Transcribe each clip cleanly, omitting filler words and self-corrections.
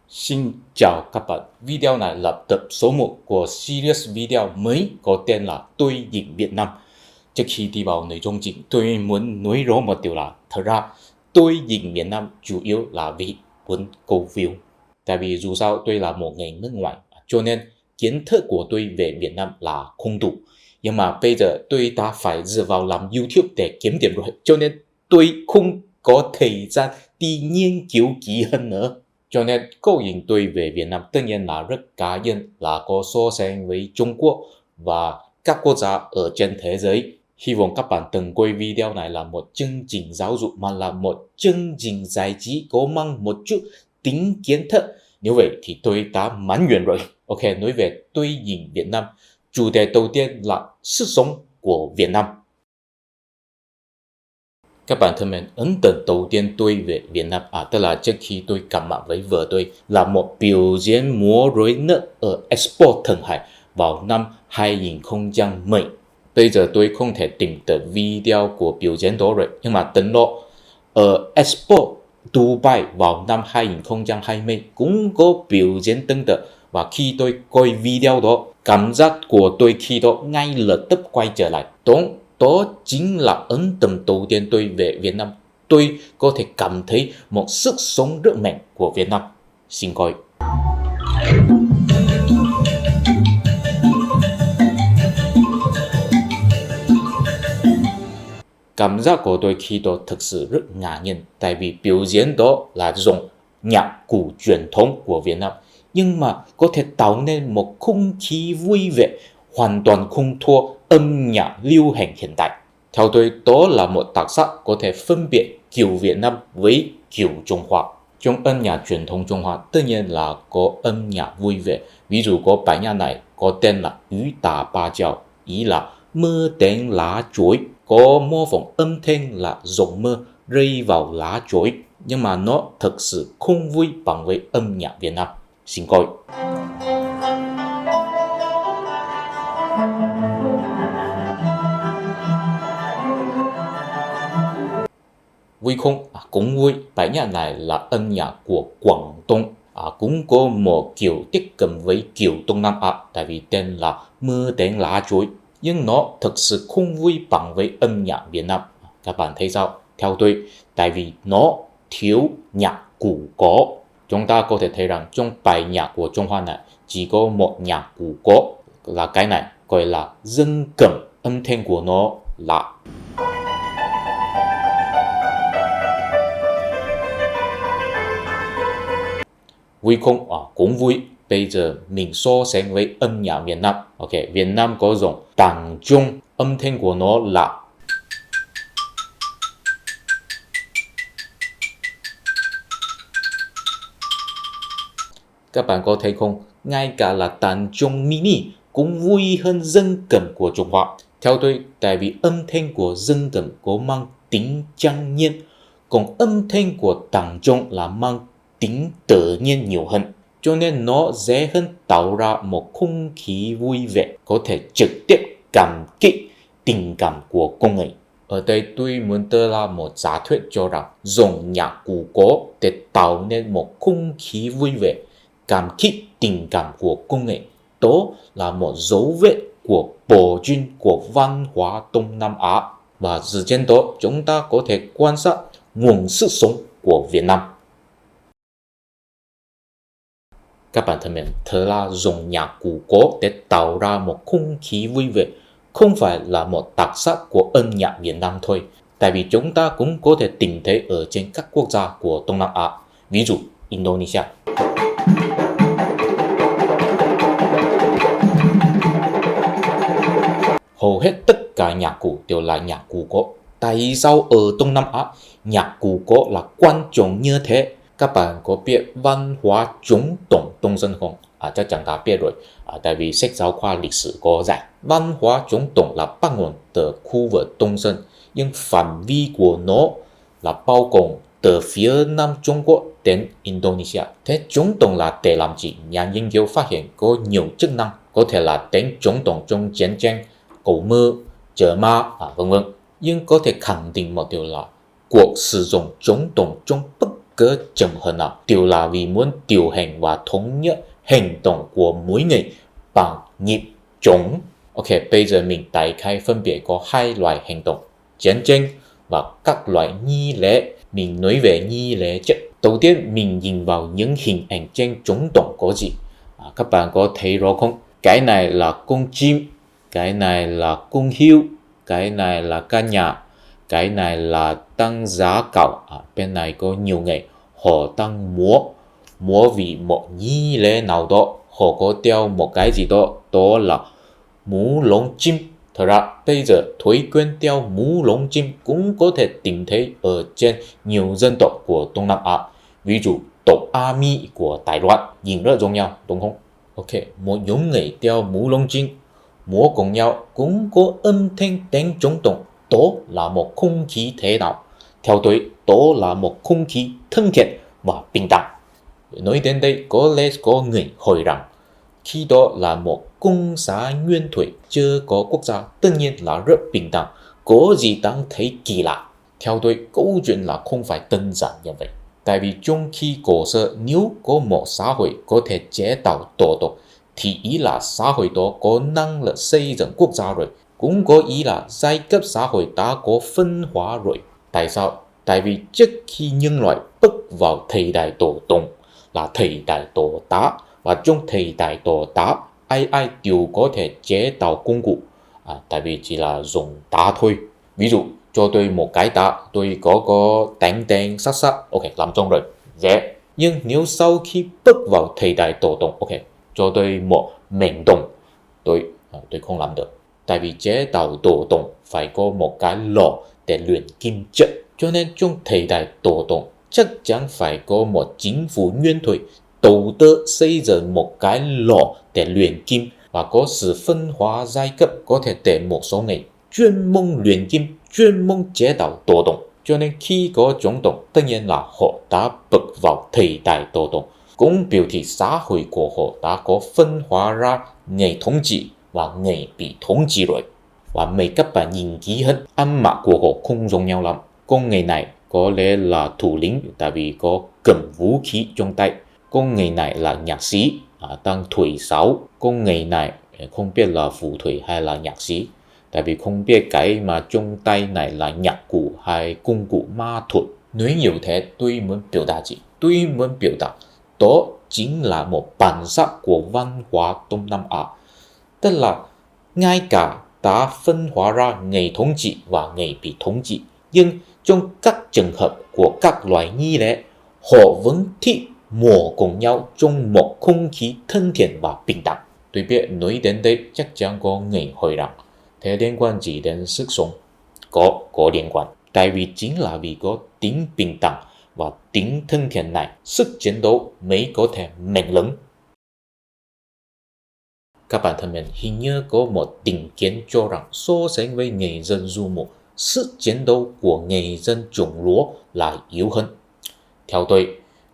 Xin chào các bạn, video này là tập số 1 của series video mới có tên là Tôi Diễn Việt Nam. Trước khi đi vào nội dung chính, tôi muốn nói rõ một điều là thật ra Tôi Diễn Việt Nam chủ yếu là vì muốn câu view. Tại vì dù sao tôi là một người nước ngoài, cho nên kiến thức của tôi về Việt Nam là không đủ. Nhưng mà bây giờ tôi đã phải dựa vào làm YouTube để kiếm tiền rồi, cho nên tôi không có thời gian đi nghiên cứu kỹ hơn nữa. Cho nên câu chuyện tôi về Việt Nam tất nhiên là rất cá nhân, là có so sánh với Trung Quốc và các quốc gia ở trên thế giới. Hy vọng các bạn từng coi video này là một chương trình giáo dục mà là một chương trình giải trí có mang một chút tính kiến thức. Nếu vậy thì tôi đã mãn nguyện rồi. Ok, nói về Tôi Diễn Việt Nam, chủ đề đầu tiên là sức sống của Việt Nam. Các bạn thân mến, ấn tượng đầu tiên tôi về Việt Nam tức là trước khi tôi gặp mặt với vợ tôi là một biểu diễn múa rối nước ở Expo Thượng Hải vào năm 2010. Bây giờ tôi không thể tìm được video của biểu diễn đó rồi, nhưng mà tính đó ở Expo Dubai vào năm 2020 cũng có biểu diễn tương tự. Và khi tôi coi video đó, cảm giác của tôi khi đó ngay lập tức quay trở lại. Đó chính là ấn tượng đầu tiên tôi về Việt Nam. Tôi có thể cảm thấy một sức sống rất mạnh của Việt Nam. Xin coi. Cảm giác của tôi khi đó thực sự rất ngạc nhiên, tại vì biểu diễn đó là dùng nhạc cụ truyền thống của Việt Nam, nhưng mà có thể tạo nên một không khí vui vẻ hoàn toàn không thua âm nhạc lưu hành hiện tại. Theo tôi, đó là một đặc sắc có thể phân biệt kiểu Việt Nam với kiểu Trung Hoa. Trong âm nhạc truyền thống Trung Hoa tất nhiên là có âm nhạc vui vẻ, ví dụ có bài nhạc này có tên là Yu Đả Ba Jiao, ý là mưa đánh lá chuối, có mô phỏng âm thanh là giọt mưa rơi vào lá chuối, nhưng mà nó thực sự không vui bằng với âm nhạc Việt Nam. Xin coi. Vui không? Cũng vui. Bài nhạc này là âm nhạc của Quảng Đông, cũng có một kiểu tiếp cận với kiểu Đông Nam Á, tại vì tên là mưa đánh lá chuối, nhưng nó thực sự không vui bằng với âm nhạc Việt Nam. Các bạn thấy sao? Theo tôi, tại vì nó thiếu nhạc cụ gõ. Chúng ta có thể thấy rằng trong bài nhạc của Trung Hoa này chỉ có một nhạc cụ gõ là cái này, gọi là dân cầm. Âm thanh của nó là vui không? Cũng vui. Bây giờ mình so sánh với âm nhạc Việt Nam. Ok, Việt Nam có dùng tàng trung, âm thanh của nó là các bạn có thấy không? Ngay cả là tàng trung mini cũng vui hơn dân cầm của Trung Hoa. Theo tôi, tại vì âm thanh của dân cầm có mang tính trang nhiên, còn âm thanh của tàng trung là mang tính tự nhiên nhiều hơn, cho nên nó dễ hơn tạo ra một không khí vui vẻ, có thể trực tiếp cảm kích tình cảm của con người. Ở đây tôi muốn đưa ra một giả thuyết cho rằng dùng nhạc cụ gõ để tạo nên một không khí vui vẻ, cảm kích tình cảm của con người, đó là một dấu vết của bổ sung của văn hóa Đông Nam Á. Và dựa trên đó chúng ta có thể quan sát nguồn sức sống của Việt Nam. Các bạn thân mến, thật ra dùng nhạc cụ gõ để tạo ra một không khí vui vẻ không phải là một đặc sắc của âm nhạc Việt Nam thôi, tại vì chúng ta cũng có thể tìm thấy ở trên các quốc gia của Đông Nam Á, ví dụ Indonesia. Hầu hết tất cả nhạc cụ đều là nhạc cụ gõ. Tại sao ở Đông Nam Á nhạc cụ gõ là quan trọng như thế? Các bạn có biết văn hóa Trung Đông Đông dân không? Chắc chắn đã biết rồi, tại vì sách giáo khoa lịch sử có dạy. Văn hóa Trung Đông là bắt nguồn từ khu vực Đông dân, nhưng phạm vi của nó là bao gồm từ phía Nam Trung Quốc đến Indonesia. Thế Trung Đông là để làm gì? Nhà nghiên cứu phát hiện có nhiều chức năng, có thể là đánh Trung Đông trong chiến tranh, cầu mưa, chở ma, vân vân. Nhưng có thể khẳng định một điều là cuộc sử dụng Trung Đông trong bất cơ chấm hơn nào đều là vì muốn điều hành và thống nhất hành động của mỗi người bằng nhịp trống. Ok, bây giờ mình đại khái phân biệt có hai loại hành động, chiến tranh và các loại nghi lễ. Mình nói về nghi lễ trước. Đầu tiên mình nhìn vào những hình ảnh trên chống động có gì. Các bạn có thấy rõ không? Cái này là con chim, cái này là con hươu, cái này là căn nhà, cái này là tăng giá cạo. Bên này có nhiều người họ đang múa vì một nghi lễ nào đó, họ có đeo một cái gì đó, đó là mũ lông chim. Thật ra bây giờ thói quen đeo mũ lông chim cũng có thể tìm thấy ở trên nhiều dân tộc của Đông Nam Á, ví dụ tộc Ami của Đài Loan, nhìn rất giống nhau đúng không? Ok, một nhóm người đeo mũ lông chim múa cùng nhau cũng có âm thanh đánh trống động, đó là một không khí thế nào? Theo tôi, đó là một không khí thân thiện và bình đẳng. Nói đến đây có lẽ có người hỏi rằng khi đó là một công xã nguyên thủy chưa có quốc gia, tất nhiên là rất bình đẳng, có gì đáng thấy kỳ lạ. Theo tôi, câu chuyện là không phải đơn giản như vậy. Tại vì trong khi cổ xưa nếu có một xã hội có thể chế tạo tổ tộc thì ý là xã hội đó có năng lực xây dựng quốc gia rồi, cũng có ý là giai cấp xã hội đã có phân hóa rồi. Tại sao? Tại vì trước khi nhân loại bước vào thời đại tổ tông là thời đại tổ đá, và trong thời đại tổ đá ai đều có thể chế tạo công cụ, tại vì chỉ là dùng đá thôi. Ví dụ cho tôi một cái đá, tôi có đánh sát, ok, làm xong rồi, dễ. Nhưng nếu sau khi bước vào thời đại tổ tông, ok, cho tôi một mệnh đồng, tôi không làm được. Tại vì chế tạo tổ tông phải có một cái lò để luyện kim chất, cho nên trong thời đại tổ tông chắc chắn phải có một chính phủ nguyên thủy đầu tư xây dựng một cái lò để luyện kim, và có sự phân hóa giai cấp, có thể để một số người chuyên môn luyện kim, chuyên môn chế tạo tổ tông. Cho nên khi có chống động, tất nhiên là họ đã bước vào thời đại tổ tông, cũng biểu thị xã hội của họ đã có phân hóa ra người thống trị và người bị thống trị rồi. Và mấy các bạn nhìn kỹ hơn, ăn mặc của họ không giống nhau lắm. Con người này có lẽ là thủ lĩnh, tại vì có cầm vũ khí trong tay. Con người này là nhạc sĩ, đang thổi sáo. Con người này không biết là phù thủy hay là nhạc sĩ, tại vì không biết cái mà trong tay này là nhạc cụ hay công cụ ma thuật. Nói nhiều thế tôi muốn biểu đạt gì? Tôi muốn biểu đạt đó chính là một bản sắc của văn hóa Đông Nam Á, tức là ngay cả đã phân hóa ra người thống trị và người bị thống trị, nhưng trong các trường hợp của các loại nghi lễ, họ vẫn thích múa cùng nhau trong một không khí thân thiện và bình đẳng. Tôi biết nói đến đây chắc chắn có người hỏi rằng thế liên quan gì đến sức sống? Có liên quan. Tại vì chính là vì có tính bình đẳng và tính thân thiện này, sức chiến đấu mới có thể mạnh lớn. Các bạn thân mến, hình như có một định kiến cho rằng so sánh với người dân du mục, sức chiến đấu của người dân trồng lúa là yếu hơn. Theo tôi,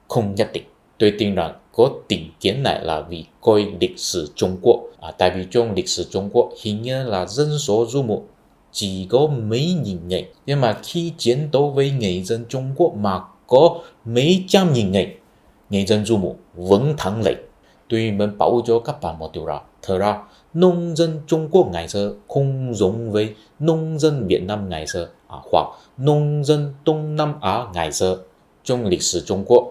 không nhất định. Tôi tin rằng có định kiến này là vì coi lịch sử Trung Quốc. Tại vì trong lịch sử Trung Quốc hình như là dân số du mục chỉ có mấy nghìn người, nhưng mà khi chiến đấu với người dân Trung Quốc mà có mấy trăm nghìn người dân du mục vẫn thắng lợi. Tôi muốn bảo cho các bạn một điều rằng, thật ra nông dân Trung Quốc ngày xưa không giống với nông dân Việt Nam ngày xưa, hoặc nông dân Đông Nam Á ngày xưa. Trong lịch sử Trung Quốc,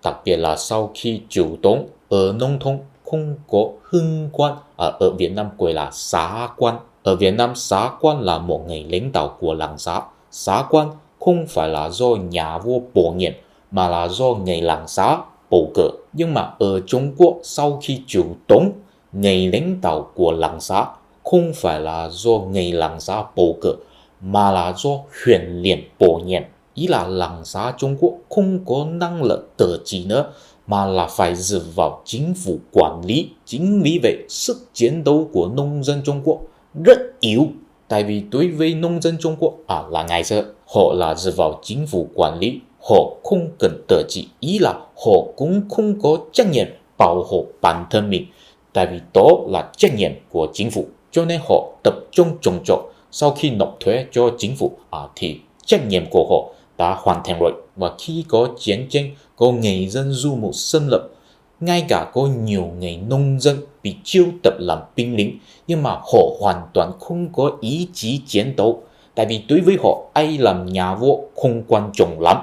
đặc biệt là sau khi triều Tống, ở nông thôn không có hưng quan, ở Việt Nam gọi là xã quan. Ở Việt Nam, xã quan là một người lãnh đạo của làng xã. Xã quan không phải là do nhà vua bổ nhiệm, mà là do người làng xã bầu cử. Nhưng mà ở Trung Quốc, sau khi triều Tống, người lãnh đạo của làng xã không phải là do người làng xã bầu cử, mà là do huyện liền bổ nhiệm. Ý là làng xã Trung Quốc không có năng lực tự trị nữa, mà là phải dựa vào chính phủ quản lý. Chính vì vậy, sức chiến đấu của nông dân Trung Quốc rất yếu. Tại vì đối với nông dân Trung Quốc là ngày xưa, họ là dựa vào chính phủ quản lý, họ không cần tự trị. Ý là họ cũng không có trách nhiệm bảo hộ bản thân mình, tại vì đó là trách nhiệm của chính phủ. Cho nên họ tập trung trồng trọt, sau khi nộp thuế cho chính phủ thì trách nhiệm của họ đã hoàn thành rồi. Và khi có chiến tranh, có người dân du mục xâm lược, ngay cả có nhiều người nông dân bị chiêu tập làm binh lính, nhưng mà họ hoàn toàn không có ý chí chiến đấu. Tại vì đối với họ, ai làm nhà vua không quan trọng lắm.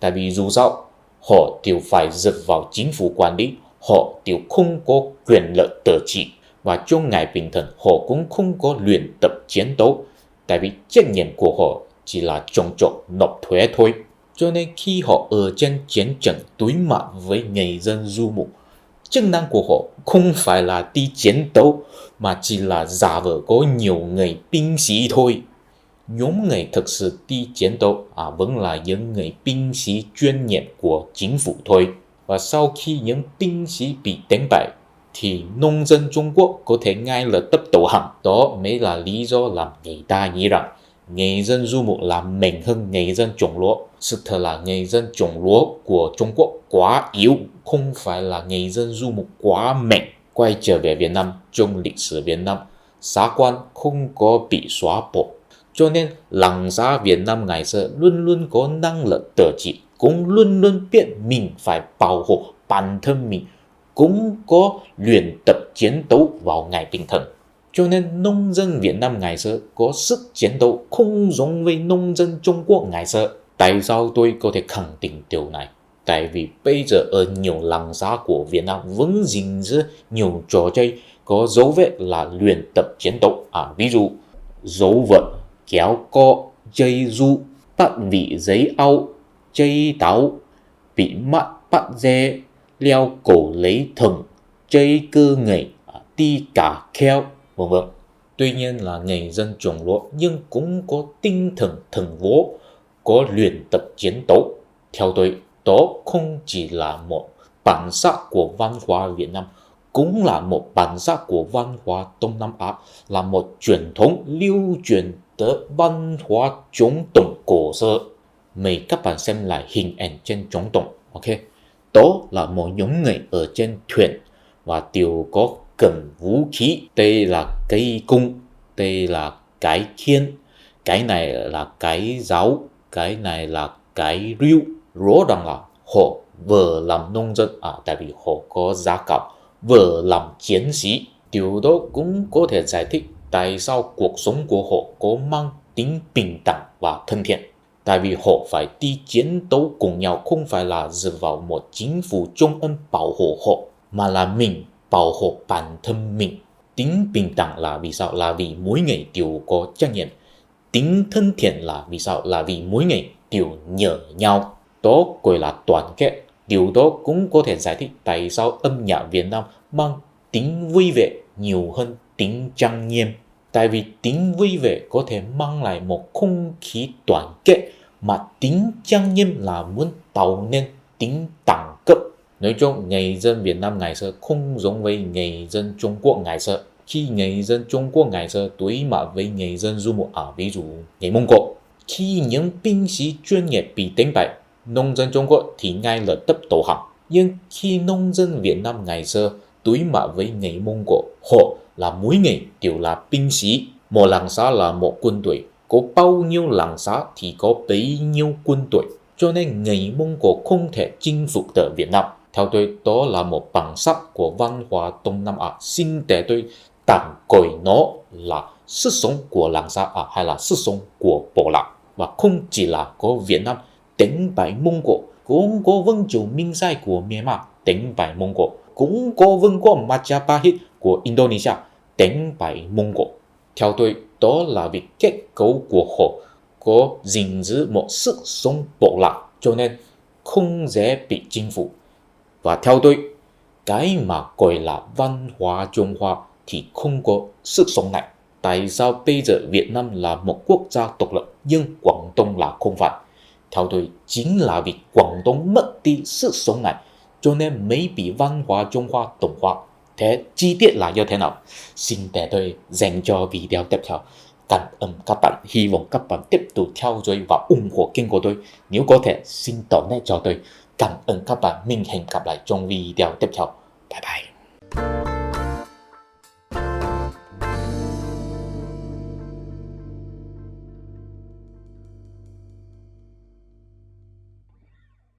Tại vì dù sao, họ đều phải dựa vào chính phủ quản lý, họ đều không có quyền lợi tự trị. Và trong ngày bình thường, họ cũng không có luyện tập chiến đấu. Tại vì trách nhiệm của họ chỉ là trồng trọt nộp thuế thôi. Cho nên khi họ ở trên chiến trường đối mặt với người dân du mục, chức năng của họ không phải là đi chiến đấu, mà chỉ là giả vờ có nhiều người binh sĩ thôi. Nhóm người thực sự đi chiến đấu vẫn là những người binh sĩ chuyên nghiệp của chính phủ thôi. Và sau khi những binh sĩ bị đánh bại, thì nông dân Trung Quốc có thể ngay lập tức đầu hàng. Đó mới là lý do làm người ta nghĩ rằng người dân du mục là mạnh hơn người dân trồng lúa. Sự thật là người dân trồng lúa của Trung Quốc quá yếu, không phải là người dân du mục quá mạnh. Quay trở về Việt Nam, trong lịch sử Việt Nam, xã quan không có bị xóa bỏ. Cho nên làng xã Việt Nam ngày xưa luôn luôn có năng lực tự trị, cũng luôn luôn biết mình phải bảo hộ bản thân mình, cũng có luyện tập chiến đấu vào ngày bình thường. Cho nên nông dân Việt Nam ngày xưa có sức chiến đấu không giống với nông dân Trung Quốc ngày xưa. Tại sao tôi có thể khẳng định điều này? Tại vì bây giờ ở nhiều làng xã của Việt Nam vẫn gìn giữ nhiều trò chơi có dấu vết là luyện tập chiến đấu. Ví dụ dấu vật, kéo co, dây du, bắt vị giấy áo, dây táo, bị mắt bắt dê, leo cổ lấy thừng, dây cơ nghề, đi cả kheo, vân vân. Tuy nhiên là người dân trồng lúa nhưng cũng có tinh thần thần vũ, có luyện tập chiến đấu. Theo tôi, đó không chỉ là một bản sắc của văn hóa Việt Nam, cũng là một bản sắc của văn hóa Đông Nam Á, là một truyền thống lưu truyền tới văn hóa chống tổng cổ xưa. Mời các bạn xem lại hình ảnh trên chống tổng. Ok, đó là một nhóm người ở trên thuyền và đều có cầm vũ khí. Đây là cây cung, đây là cái khiên, cái này là cái giáo, cái này là cái rìu. Rõ ràng là họ vừa làm nông dân, tại vì họ có giá cao, vừa làm chiến sĩ. Điều đó cũng có thể giải thích tại sao cuộc sống của họ có mang tính bình đẳng và thân thiện. Tại vì họ phải đi chiến đấu cùng nhau, không phải là dựa vào một chính phủ trung ương bảo hộ họ, mà là mình bảo hộ bản thân mình. Tính bình đẳng là vì sao? Là vì mỗi người đều có trách nhiệm. Tính thân thiện là vì sao? Là vì mỗi người đều nhờ nhau. Đó gọi là đoàn kết. Điều đó cũng có thể giải thích tại sao âm nhạc Việt Nam mang tính vui vẻ nhiều hơn tính trang nghiêm. Tại vì tính vui vẻ có thể mang lại một không khí đoàn kết, mà tính trang nghiêm là muốn tạo nên tính đẳng cấp. Nói chung, người dân Việt Nam ngày xưa không giống với người dân Trung Quốc ngày xưa. Khi người dân Trung Quốc ngày xưa đối mặt với người dân du mục, ví dụ người Mông Cổ, khi những binh sĩ chuyên nghiệp bị đánh bại, nông dân Trung Quốc thì ngay lập tức đầu hàng. Nhưng khi nông dân Việt Nam ngày xưa đối mặt với người Mông Cổ, họ là mỗi người đều là binh sĩ. Một làng xã là một quân đội, có bao nhiêu làng xã thì có bấy nhiêu quân đội. Cho nên người Mông Cổ không thể chinh phục được Việt Nam. Theo tôi, đó là một bản sắc của văn hóa Đông Nam Á. Xin để tôi tạm gọi nó là sức sống của làng xã hay là sức sống của bộ lạc. Và không chỉ là có Việt Nam đánh bại Mông Cổ, cũng có vương triều Minh Sai của Myanmar đánh bại Mông Cổ, cũng có vương quốc Majapahit của Indonesia đánh bại Mông Cổ. Theo tôi, đó là vì kết cấu của họ có gìn giữ một sức sống bộ lạc, cho nên không dễ bị chinh phục. Và theo tôi, cái mà gọi là văn hóa Trung Hoa thì không có sức sống này. Tại sao bây giờ Việt Nam là một quốc gia độc lập nhưng Quảng Đông là không phải? Theo tôi, chính là vì Quảng Đông mất đi sức sống này, cho nên mới bị văn hóa Trung Hoa đồng hóa. Thế chi tiết là như thế nào? Xin để tôi dành cho video tiếp theo. Cảm ơn các bạn, hy vọng các bạn tiếp tục theo dõi và ủng hộ kênh của tôi. Nếu có thể, xin donate cho tôi. Cảm ơn các bạn, mình hẹn gặp lại trong video tiếp theo. Bye bye.